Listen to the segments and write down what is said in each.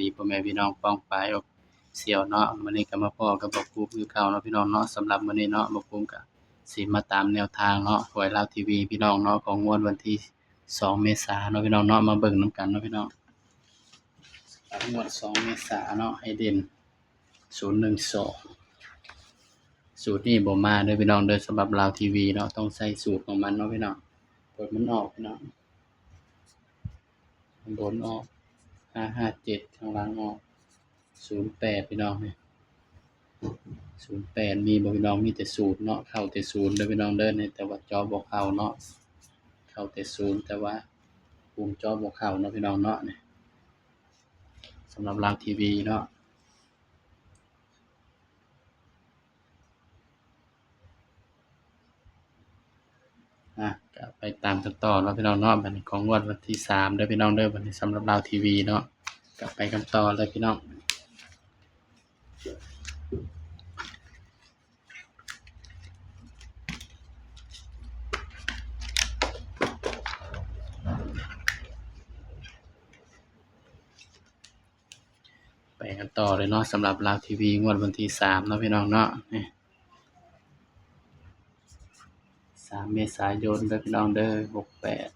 ดีพ่อแม่พี่น้องป้องปายเสี่ยวเนาะมื้อนี้ก็มาพ้อกับบ่ปูคือเก่าเนาะพี่น้องเนาะสำหรับมื้อนี้เนาะบ่ปูก็สิมาตามแนวทางเนาะหวยลาวทีวีพี่น้องเนาะของงวดวันที่2เมษายนเนาะพี่น้องเนาะมาเบิ่งนำกันเนาะพี่น้องงวด2เมษายนเนาะให้เด่น012สูตรนี้บ่มาเด้อพี่น้องเด้อสำหรับลาวทีวีเนาะต้องใช้สูตรของมันเนาะพี่น้องกดมันออกพี่น้องข้างบนออก557ข้างล่างออก08พี่น้องนี่08มีบ่พี่น้องมีแต่ศูนย์เนาะเข้าแต่ศูนย์เด้อพี่น้องเด้อนี่แต่ว่าจอบ่เข้าเนาะเข้าแต่ศูนย์แต่ว่าปุ่มจอบ่เข้าเนาะพี่น้องเนาะนี่สำหรับลาวทีวีเนาะก็ไปตามกันต่อเนาะพี่น้องเนาะบัดนี้ของงวดวันที่3เด้อพี่น้องเด้อบัดนี้สำหรับลาวทีวีเนาะก็ไปกันต่อเลยพี่น้องไปกันต่อเลยเนาะสำหรับลาวทีวีงวดวันที่3เนาะพี่น้องเนาะนี่3เมษายนเด้อพี่น้องเด้อ68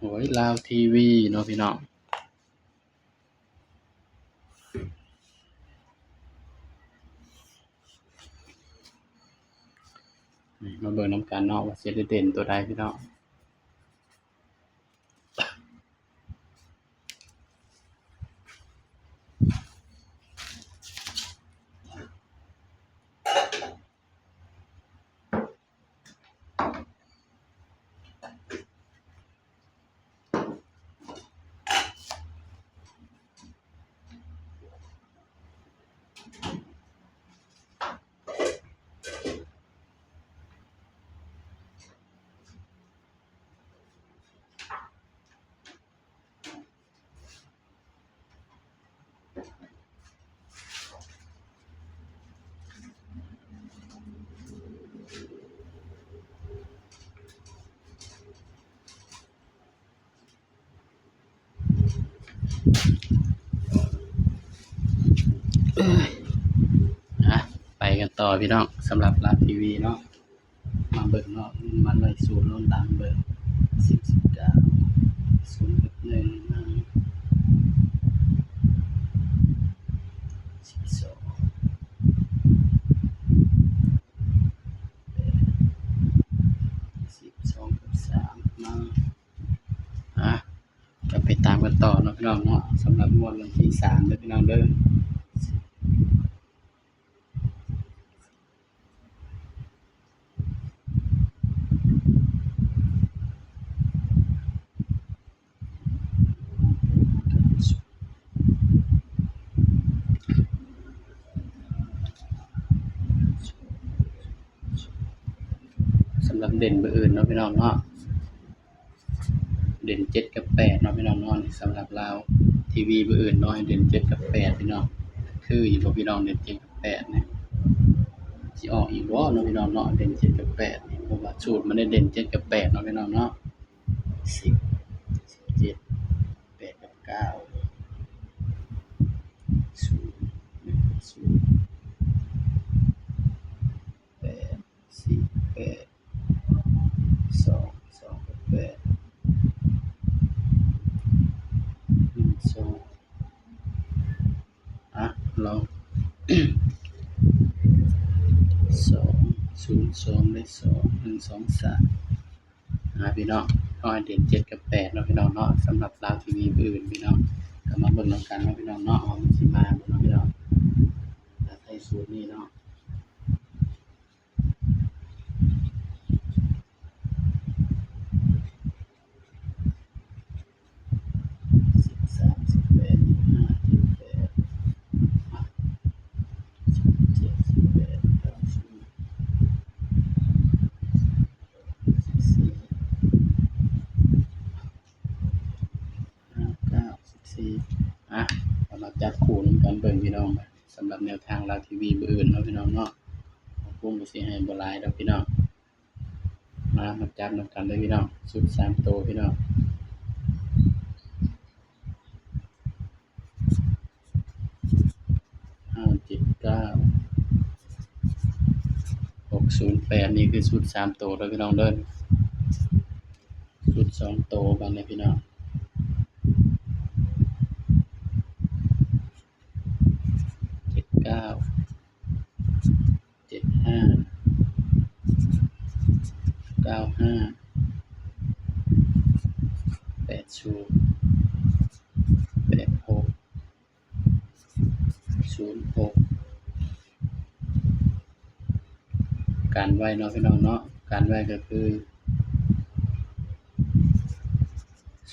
หวยลาวทีวีเนาะพี่น้องนี่มาเบิ่งนำกันเนาะว่าสิได้เด่นตัวใดพี่น้องไปกันต่อพี่น้องสำหรับลาวทีวีเนาะมาเบิ่งเนาะมันเลยสูตรโน้นตามเบิ่ง10 19 0 1 12 12กับ3มาก็ไปตามกันต่อเนาะพี่น้องเนาะสำหรับงวดวันที่3เด้อพี่น้องเด้อสำหรับเด่นเบอร์อื่นเนาะพี่น้องเนาะเด่น7กับ8เนาะพี่น้องเนาะสำหรับลาวทีวีเบอร์อื่นเนาะให้เด่น7กับ8พี่น้องคืออยู่บ่พี่น้องเด่น7กับ8นี่สิออกอีกบ่เนาะพี่น้องเนาะเด่น7กับ8นี่เพราะว่าสูตรมันได้เด่น7กับ8เนาะพี่น้องเนาะ10 17 8กับ9 0 1กับ0 8 4 8 2 2กับ8 1 2ลอง2 0 2ได้2 1 2 3พี่น้องเอาให้เด่น7กับ8เนาะพี่น้องเนาะสำหรับลาวทีวีอื่นพี่น้องก็มาเบิ่งนำกันเนาะพี่น้องเนาะว่ามันสิมาบ่เนาะพี่น้องถ้าใช้สูตรนี้เนาะเอามาจับคู่นำกันเบิ่งพี่น้องสำหรับแนวทางลาวทีวีเบอร์อื่นเนาะพี่น้องเนาะผมก็สิให้บ่หลายดอกพี่น้อง มาจับนำกันเลยพี่น้องชุด3ตัวพี่น้อง579 608นี่คือชุด3ตัวเด้อพี่น้องเด้อชุด2ตัวบัดนี้พี่น้อง79 75 95 80 86 06กันไว้เนาะพี่น้องเนาะกันไว้ก็คือ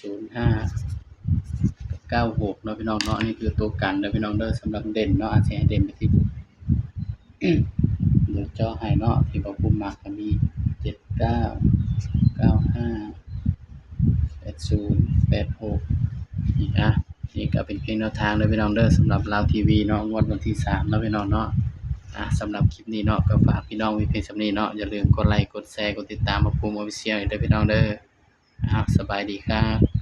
05กับ96เนาะพี่น้องเนาะนี่คือตัวกันเด้อพี่น้องเด้อสำหรับเด่นเนาะอาจสิให้เด่นไปที่ เดี๋ยวเจาะให้เนาะที่บ่ภูมิมักก็มี79 95 80 86นี่นี่ก็เป็นเพียงแนวทางเด้อพี่น้องเด้อสำหรับลาวทีวีเนาะงวดวันที่3เนาะพี่น้องเนาะสำหรับคลิปนี้เนาะก็ฝากพี่น้องไว้เพียงส่ำนี้เนาะอย่าลืมกดไลค์กดแชร์กดติดตามมาภูมิ Official เด้อพี่น้องเด้อสบายดีครับ